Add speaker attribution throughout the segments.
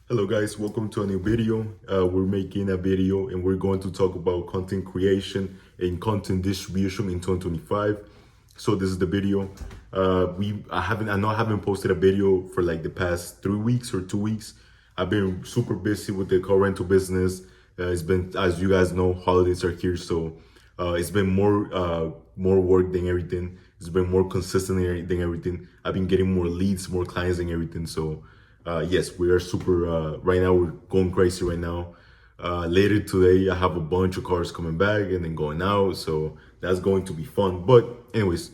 Speaker 1: Hello guys, welcome to a new video. We're making a video and we're going to talk about content creation and content distribution in 2025. So this is the video. I haven't posted a video for like the past 3 weeks or 2 weeks. I've been super busy with the car rental business. It's been, as you guys know, holidays are here, so it's been more work than everything. It's been more consistent than everything. I've been getting more leads, more clients than everything. So yes, we are super. Right now, we're going crazy right now. Later today, I have a bunch of cars coming back and then going out, so that's going to be fun. But anyways,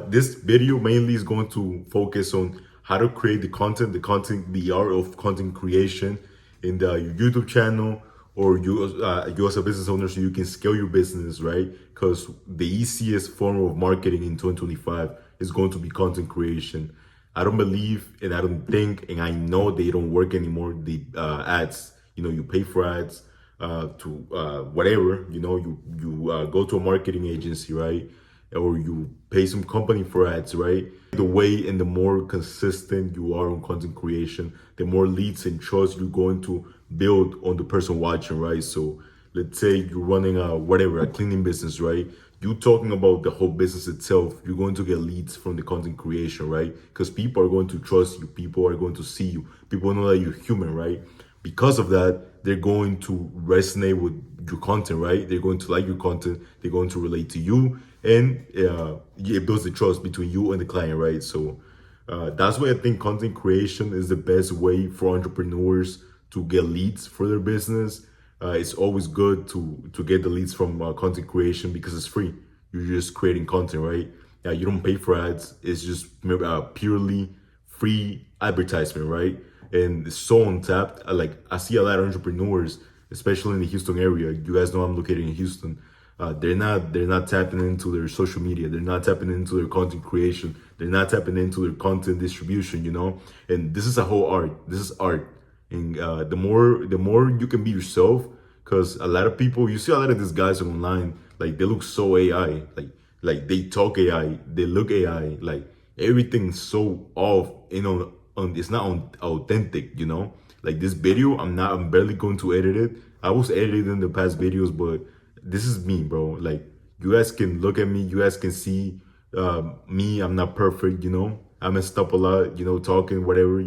Speaker 1: this video mainly is going to focus on how to create the art of content creation in your YouTube channel, or you as a business owner, so you can scale your business, right? Because the easiest form of marketing in 2025 is going to be content creation. I don't believe and I don't think and I know they don't work anymore. The ads, you pay for ads to whatever, you go to a marketing agency, right? Or you pay some company for ads, right? The way and the more consistent you are on content creation, the more leads and trust you're going to build on the person watching, right? So let's say you're running a cleaning business, right? You talking about the whole business itself, you're going to get leads from the content creation, right? Because people are going to trust you, people are going to see you, people know that you're human, right? Because of that, they're going to resonate with your content, right? They're going to like your content, they're going to relate to you, and it builds the trust between you and the client, right? So that's why I think content creation is the best way for entrepreneurs to get leads for their business. It's always good to get the leads from content creation because it's free. You're just creating content, right? You don't pay for ads. It's just purely free advertisement, right? And it's so untapped. I see a lot of entrepreneurs, especially in the Houston area. You guys know I'm located in Houston. They're not tapping into their social media. They're not tapping into their content creation. They're not tapping into their content distribution. And this is a whole art. This is art. And the more you can be yourself, because a lot of people, you see a lot of these guys online, like they look so AI, like they talk AI, they look AI, like everything's so off, it's not authentic. Like this video, I'm barely going to edit it. I was editing the past videos, but this is me, bro. Like you guys can look at me, you guys can see me. I'm not perfect, I messed up a lot, talking whatever,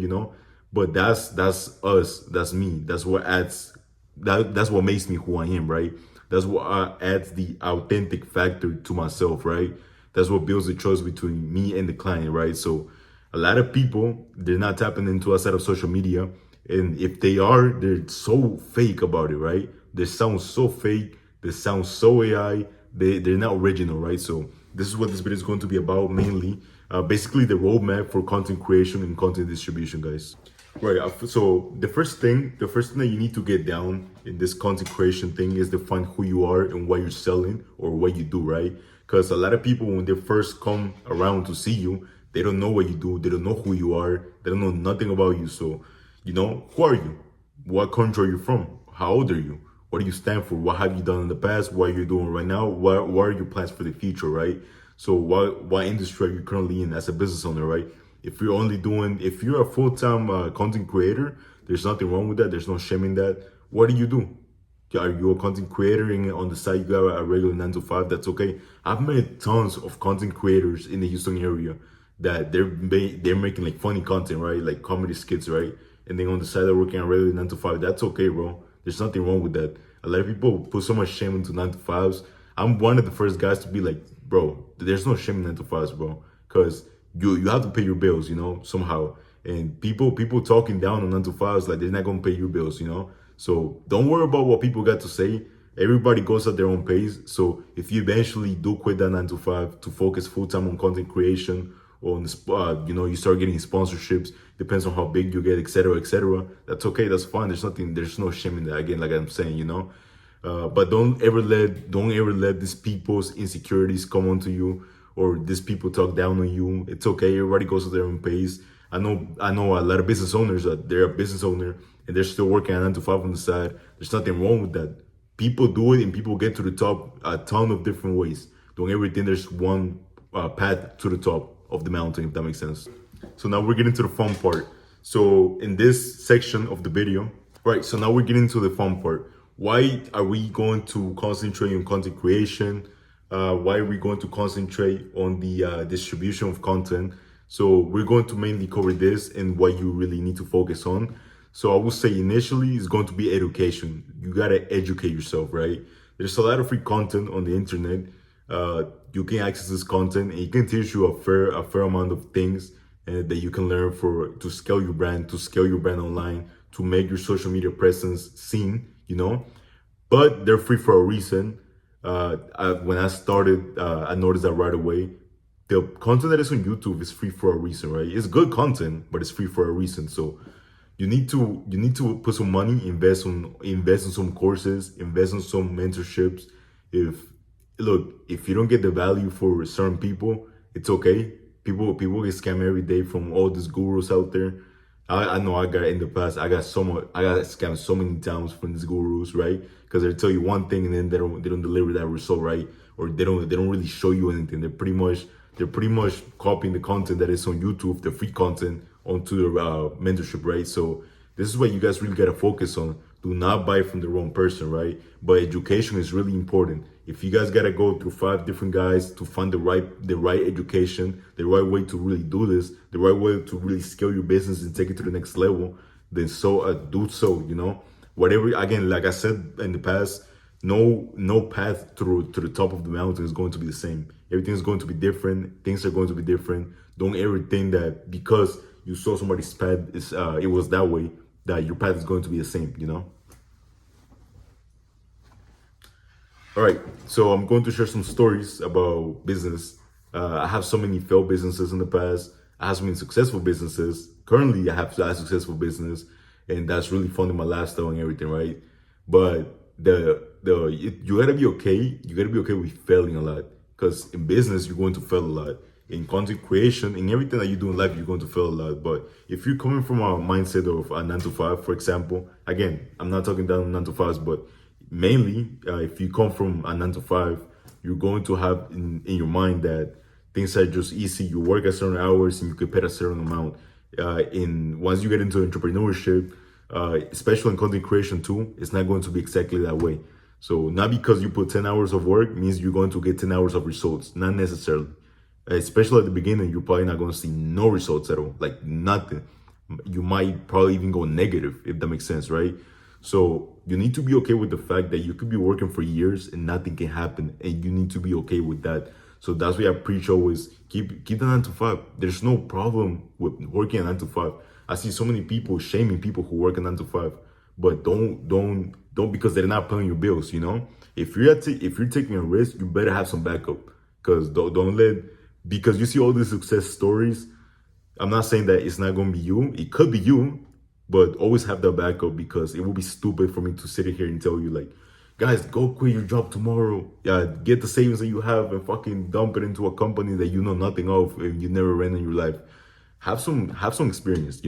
Speaker 1: but that's us, that's me, that's what makes me who I am, right? That's what adds the authentic factor to myself, right? That's what builds the trust between me and the client, right? So a lot of people, they're not tapping into a set of social media, and if they are, they're so fake about it, right? They sound so fake, they sound so AI, they're not original, right? So this is what this video is going to be about mainly. Basically the roadmap for content creation and content distribution, guys. Right. So the first thing that you need to get down in this content creation thing is define who you are and what you're selling or what you do, right? Because a lot of people, when they first come around to see you, they don't know what you do, they don't know who you are, they don't know nothing about you. So, who are you? What country are you from? How old are you? What do you stand for? What have you done in the past? What are you doing right now? What are your plans for the future, right? So what industry are you currently in as a business owner, right? If you're a full-time content creator, there's nothing wrong with that. There's no shame in that. What do you do? Are you a content creator and on the side you got a regular 9 to 5? That's okay. I've met tons of content creators in the Houston area that they're making like funny content, right? Like comedy skits, right? And then on the side they're working a regular 9 to 5. That's okay, bro. There's nothing wrong with that. A lot of people put so much shame into 9 to 5s. I'm one of the first guys to be like, bro, there's no shame in 9 to 5s, bro. Because you have to pay your bills, somehow. And people talking down on 9 to 5s, like they're not gonna pay your bills. So don't worry about what people got to say. Everybody goes at their own pace. So if you eventually do quit that 9 to 5 to focus full time on content creation, or on the you start getting sponsorships, depends on how big you get, etc., etc. That's okay. That's fine. There's no shame in that. Again, like I'm saying. But don't ever let these people's insecurities come onto you, or these people talk down on you. It's okay. Everybody goes at their own pace. I know a lot of business owners that they're a business owner and they're still working at 9 to 5 on the side. There's nothing wrong with that. People do it and people get to the top a ton of different ways. Don't ever think there's one path to the top of the mountain, if that makes sense. So now we're getting to the fun part. So in this section of the video, right, so now we're getting to the fun part. Why are we going to concentrate on content creation? Why are we going to concentrate on the distribution of content? So we're going to mainly cover this and what you really need to focus on. So I would say initially it's going to be education. You gotta educate yourself, right? There's a lot of free content on the internet. You can access this content and it can teach you a fair amount of things that you can learn to scale your brand, online, to make your social media presence seen, but they're free for a reason. When I started, I noticed that right away. The content that is on YouTube is free for a reason, right? It's good content, but it's free for a reason. So you need to put some money, invest in some courses, invest in some mentorships. If you don't get the value for certain people, it's okay. People get scammed every day from all these gurus out there. I know I got in the past. I got scammed so many times from these gurus, right? Because they tell you one thing and then they don't deliver that result, right? Or they don't really show you anything. They're pretty much copying the content that is on YouTube, the free content, onto their mentorship, right? So this is what you guys really gotta focus on. Do not buy from the wrong person, right? But education is really important. If you guys gotta go through 5 different guys to find the right education, the right way to really do this, the right way to really scale your business and take it to the next level, then do so. Whatever. Again, like I said in the past, no path to the top of the mountain is going to be the same. Everything is going to be different. Things are going to be different. Don't ever think that because you saw somebody's path it was that way, that your path is going to be the same. All right, so I'm going to share some stories about business. I have so many failed businesses in the past. I have so many successful businesses. Currently, I have a successful business, and that's really funding my lifestyle and everything, right? But you gotta be okay. You gotta be okay with failing a lot, because in business you're going to fail a lot. In content creation, in everything that you do in life, you're going to fail a lot. But if you're coming from a mindset of a 9 to 5, for example, again, I'm not talking down 9 to 5s, but mainly, if you come from a 9 to 5, you're going to have in your mind that things are just easy. You work at certain hours and you get paid a certain amount. Once you get into entrepreneurship, especially in content creation too, it's not going to be exactly that way. So not because you put 10 hours of work means you're going to get 10 hours of results. Not necessarily. Especially at the beginning, you're probably not going to see no results at all, like nothing. You might probably even go negative, if that makes sense, right? So you need to be okay with the fact that you could be working for years and nothing can happen, and you need to be okay with that. So that's why I preach always, keep the 9 to 5. There's no problem with working a 9 to 5. I see so many people shaming people who work a 9 to 5, but don't because they're not paying your bills. If you're taking a risk, you better have some backup, because don't let, because you see all these success stories. I'm not saying that it's not going to be you. It could be you, but always have that backup, because it would be stupid for me to sit here and tell you, like, guys, go quit your job tomorrow. Yeah, get the savings that you have and fucking dump it into a company that you know nothing of and you never ran in your life. Have some experience,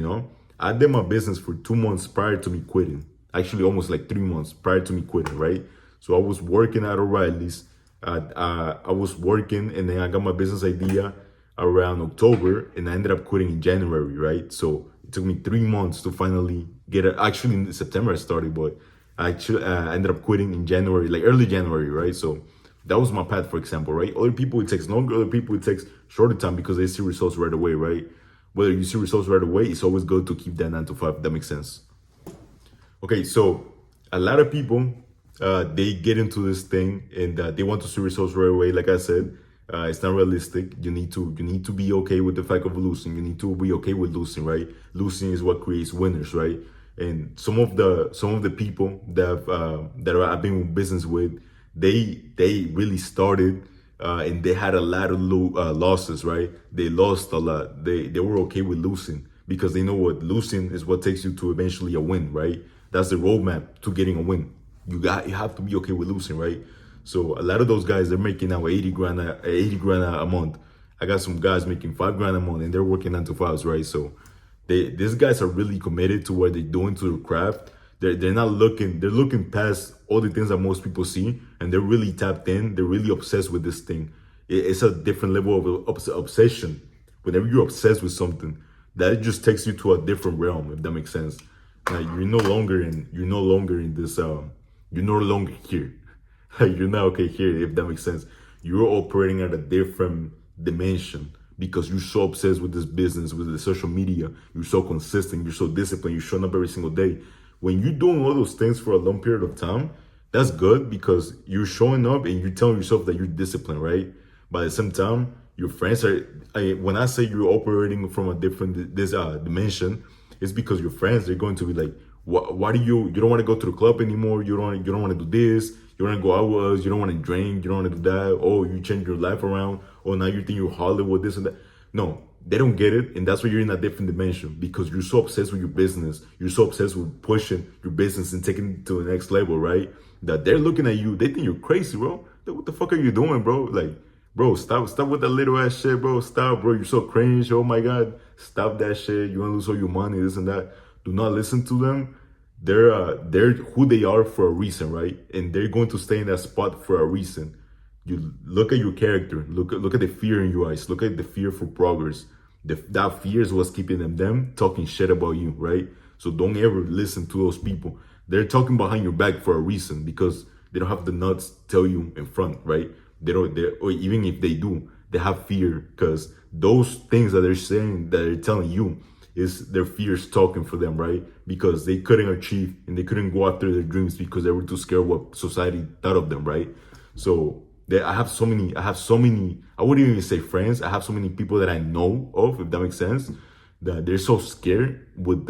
Speaker 1: I did my business for 2 months prior to me quitting. Actually, almost like 3 months prior to me quitting, right? So I was working at O'Reilly's. I was working, and then I got my business idea around October, and I ended up quitting in January, right? So it took me 3 months to finally get it. Actually, in September I started, but I ended up quitting in January, like early January, right? So that was my path, for example, right? Other people, it takes longer. Other people, it takes shorter time because they see results right away, right? Whether you see results right away, it's always good to keep that 9 to 5. That makes sense. Okay, so a lot of people, they get into this thing and they want to see results right away. Like I said, it's not realistic. You need to be okay with the fact of losing. You need to be okay with losing, right? Losing is what creates winners, right? And some of the people that I've been in business with, they really started and they had a lot of losses, right? They lost a lot. They were okay with losing because they know what losing is what takes you to eventually a win, right? That's the roadmap to getting a win. You have to be okay with losing, right? So a lot of those guys, they're making now 80 grand a month. I got some guys making 5 grand a month and they're working 9 to 5s, right? So these guys are really committed to what they're doing to their craft. They're not looking, they're looking past all the things that most people see, and they're really tapped in. They're really obsessed with this thing. It's a different level of obsession. Whenever you're obsessed with something, that just takes you to a different realm, if that makes sense. Like you're no longer in this you're no longer here. You're not okay here, if that makes sense. You're operating at a different dimension because you're so obsessed with this business, with the social media. You're so consistent, you're so disciplined, you're showing up every single day. When you're doing all those things for a long period of time, that's good because you're showing up and you're telling yourself that you're disciplined, right? But at the same time, your friends are. When I say you're operating from a different this dimension, it's because your friends are going to be like, why do you don't want to go to the club anymore? You don't want to do this. You want to go out with us. You don't want to drink. You don't want to do that. Oh, you change your life around. Oh, now you think you're Hollywood, this and that. No, they don't get it, and that's why you're in a different dimension because you're so obsessed with your business. You're so obsessed with pushing your business and taking it to the next level, right? That they're looking at you. They think you're crazy, bro. What the fuck are you doing, bro? Like, bro, stop with that little ass shit, bro. Stop, bro. You're so cringe. Oh my god, stop that shit. You want to lose all your money, this and that. Do not listen to them. They're who they are for a reason, right? And they're going to stay in that spot for a reason. You look at your character, look at the fear in your eyes, look at the fear for progress. That fear is what's keeping them talking shit about you, right? So don't ever listen to those people. They're talking behind your back for a reason because they don't have the nuts to tell you in front, right? They don't, or even if they do, they have fear because those things that they're saying, that they're telling you, is their fears talking for them, right? Because they couldn't achieve and they couldn't go after their dreams because they were too scared what society thought of them, right? So I have so many, I wouldn't even say friends. I have so many people that I know of, if that makes sense, that they're so scared with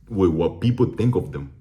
Speaker 1: what people think of them.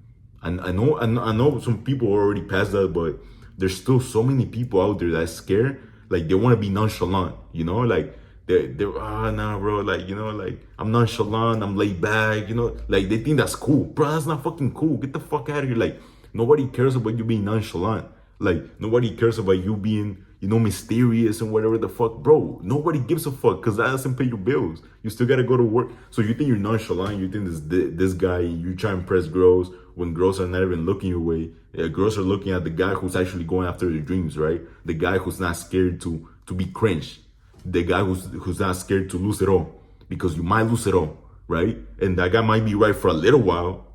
Speaker 1: And I know some people are already past that, but there's still so many people out there that are scared. Like they want to be nonchalant, you know, like they're nah, bro, like, you know, like I'm nonchalant, I'm laid back, you know, like they think that's cool. Bro, that's not fucking cool. Get the fuck out of here. Like nobody cares about you being nonchalant. Like nobody cares about you being, you know, mysterious and whatever the fuck, bro. Nobody gives a fuck because that doesn't pay your bills. You still gotta go to work. So you think you're nonchalant? You think this guy, you try and impress girls when girls are not even looking your way. Yeah, girls are looking at the guy who's actually going after their dreams, right? The guy who's not scared to be cringe. The guy who's not scared to lose it all because you might lose it all, right? And that guy might be right for a little while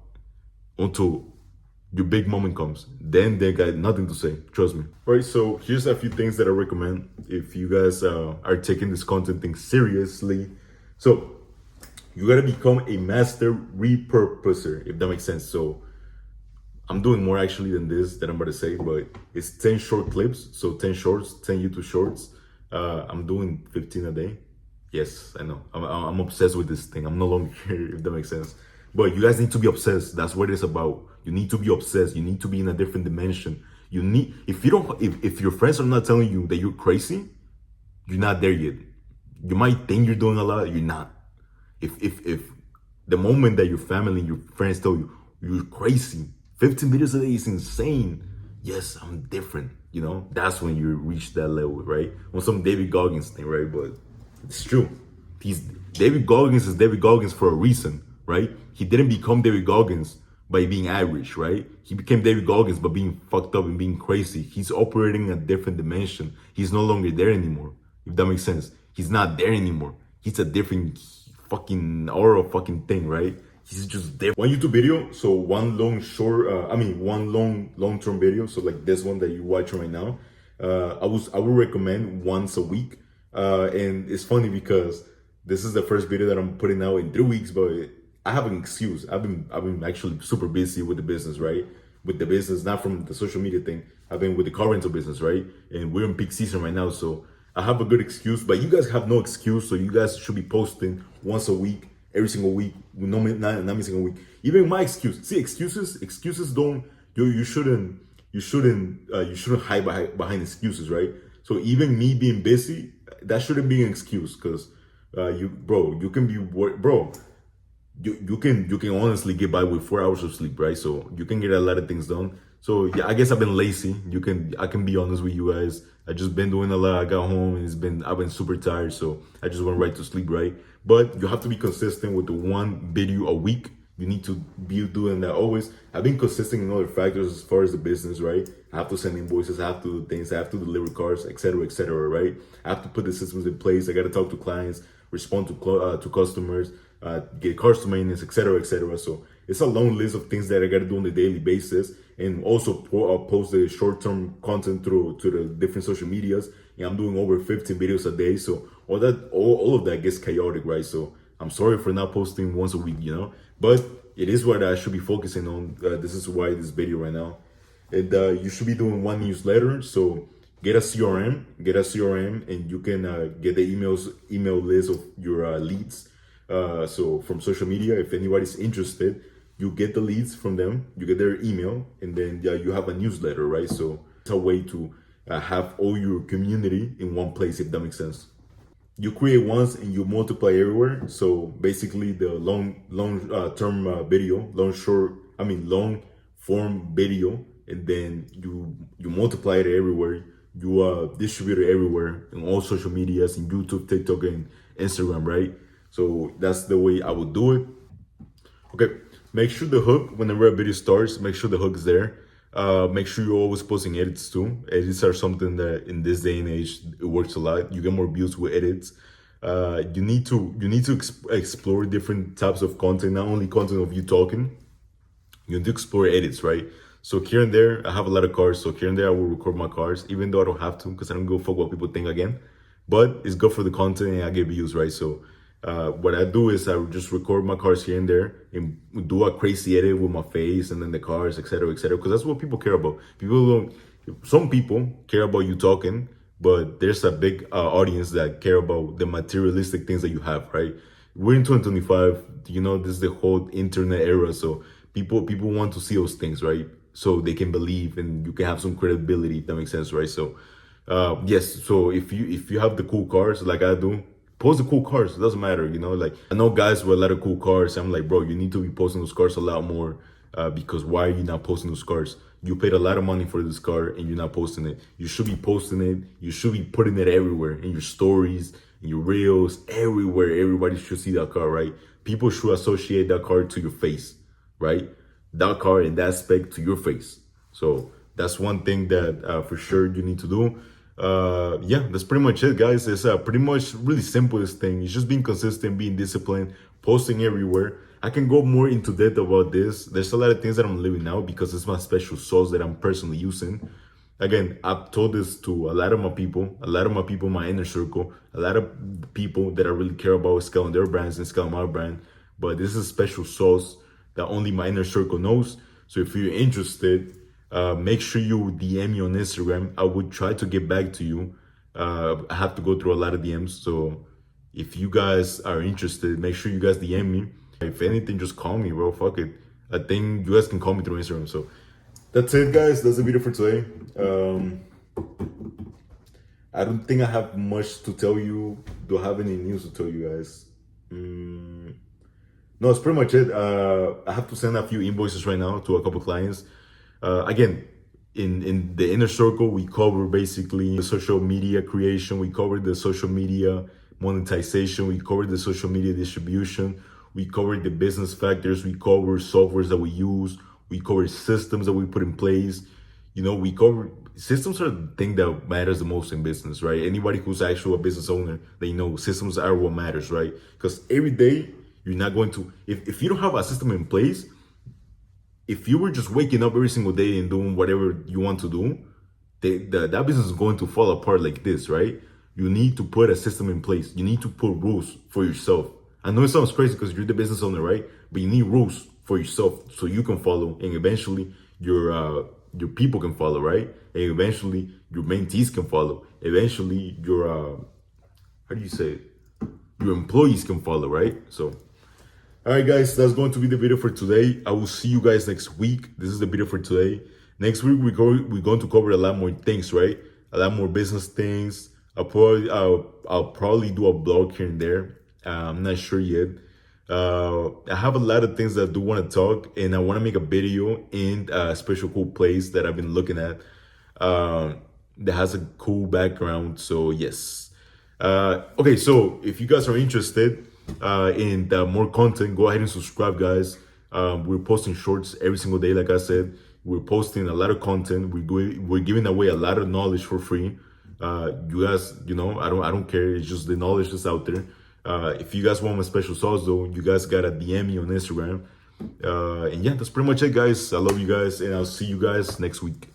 Speaker 1: until your big moment comes. Then they got nothing to say. Trust me. All right, so here's a few things that I recommend if you guys are taking this content thing seriously. So you gotta become a master repurposer, if that makes sense. So I'm doing more actually than this that I'm about to say, but it's 10 short clips. So 10 shorts, 10 YouTube shorts. I'm doing 15 a day. Yes, I know. I'm obsessed with this thing. I'm no longer here, if that makes sense. But you guys need to be obsessed. That's what it's about. You need to be obsessed. You need to be in a different dimension. You need, if your friends are not telling you that you're crazy, you're not there yet. You might think you're doing a lot, you're not. If the moment that your family and your friends tell you you're crazy, 15 videos a day is insane. Yes, I'm different. You know, that's when you reach that level, right? On some David Goggins thing, right? But it's true. David Goggins is David Goggins for a reason, right? He didn't become David Goggins by being average, right? He became David Goggins by being fucked up and being crazy. He's operating in a different dimension. He's no longer there anymore, if that makes sense. He's not there anymore. He's a different fucking aura fucking thing, right? He's just different. One YouTube video, so one long-term video, so like this one that you're watching right now. I would recommend once a week. And it's funny because this is the first video that I'm putting out in 3 weeks, but I have an excuse. I've been actually super busy with the business, right? With the business, not from the social media thing. I've been with the car rental business, right? And we're in peak season right now, so I have a good excuse, but you guys have no excuse, so you guys should be posting once a week, every single week, not every single week. Even my excuse. See, excuses don't, you shouldn't hide behind excuses, right? So even me being busy, that shouldn't be an excuse, because you can be, bro, you can honestly get by with 4 hours of sleep, right? So you can get a lot of things done. So yeah, I guess I've been lazy. I can be honest with you guys. I just been doing a lot. I got home and I've been super tired, so I just went right to sleep, right? But you have to be consistent with the one video a week. You need to be doing that always. I've been consistent in other factors as far as the business, right? I have to send invoices, I have to do things, I have to deliver cars, etc., right? I have to put the systems in place. I got to talk to clients. respond to customers, get customer maintenance, etc., etc. So it's a long list of things that I got to do on a daily basis, and also post the short-term content through to the different social medias. And I'm doing over 15 videos a day, so all of that gets chaotic, right? So I'm sorry for not posting once a week, but it is what I should be focusing on. This is why this video right now. And you should be doing one newsletter. So get a CRM, and you can get the email list of your leads. So from social media, if anybody's interested, you get the leads from them, you get their email, and then you have a newsletter, right? So it's a way to have all your community in one place, if that makes sense. You create once and you multiply everywhere. So basically, the long form video, and then you multiply it everywhere. You distribute it everywhere in all social medias, in YouTube, TikTok, and Instagram, right? So that's the way I would do it. Okay, make sure the hook, whenever a video starts, make sure the hook is there. Make sure you're always posting edits too. Edits are something that in this day and age, it works a lot. You get more views with edits. You need to explore different types of content, not only content of you talking. You need to explore edits, right? So here and there, I have a lot of cars. So here and there, I will record my cars, even though I don't have to, because I don't go fuck what people think again. But it's good for the content, and I get views, right? So what I do is I just record my cars here and there and do a crazy edit with my face and then the cars, etc., etc. Because that's what people care about. Some people care about you talking, but there's a big audience that care about the materialistic things that you have, right? We're in 2025. This is the whole internet era, so people want to see those things, right? So they can believe and you can have some credibility. If that makes sense, right? So yes. So if you have the cool cars like I do, post the cool cars. It doesn't matter, Like I know guys with a lot of cool cars. I'm like, bro, you need to be posting those cars a lot more. Because why are you not posting those cars? You paid a lot of money for this car and you're not posting it. You should be posting it. You should be putting it everywhere, in your stories, in your reels, everywhere. Everybody should see that car, right? People should associate that car to your face, right? That car and that spec to your face. So that's one thing that for sure you need to do. Yeah, that's pretty much it, guys. It's pretty much really simplest thing. It's just being consistent, being disciplined, posting everywhere. I can go more into depth about this. There's a lot of things that I'm leaving out because it's my special sauce that I'm personally using. Again, I've told this to a lot of my people, in my inner circle, a lot of people that I really care about scaling their brands and scaling my brand. But this is a special sauce that only my inner circle knows. So if you're interested, make sure you DM me on Instagram. I would try to get back to you. I have to go through a lot of DMs. So if you guys are interested, make sure you guys DM me. If anything, just call me, bro. Fuck it. I think you guys can call me through Instagram. So that's it, guys. That's the video for today. I don't think I have much to tell you. Don't have any news to tell you guys. No, it's pretty much it. I have to send a few invoices right now to a couple clients. Again, in the inner circle, we cover basically the social media creation. We cover the social media monetization. We cover the social media distribution. We cover the business factors. We cover softwares that we use. We cover systems that we put in place. We cover systems are the thing that matters the most in business, right? Anybody who's actually a business owner, they systems are what matters, right? Because every day you're not going to, if you don't have a system in place, if you were just waking up every single day and doing whatever you want to do, that business is going to fall apart like this, right? You need to put a system in place. You need to put rules for yourself. I know it sounds crazy because you're the business owner, right? But you need rules for yourself so you can follow, and eventually your people can follow, right? And eventually your mentees can follow. Eventually your your employees can follow, right? So all right, guys, that's going to be the video for today. I will see you guys next week. This is the video for today. Next week, we're going to cover a lot more things, right? A lot more business things. I'll probably do a blog here and there. I'm not sure yet. I have a lot of things that I do want to talk, and I want to make a video in a special cool place that I've been looking at that has a cool background. So yes. Okay, so if you guys are interested in more content, go ahead and subscribe, guys. We're posting shorts every single day. Like I said, we're posting a lot of content. We're giving away a lot of knowledge for free. You guys, I don't care. It's just the knowledge that's out there. If you guys want my special sauce though, you guys gotta DM me on Instagram. And yeah, that's pretty much it, guys. I love you guys, and I'll see you guys next week.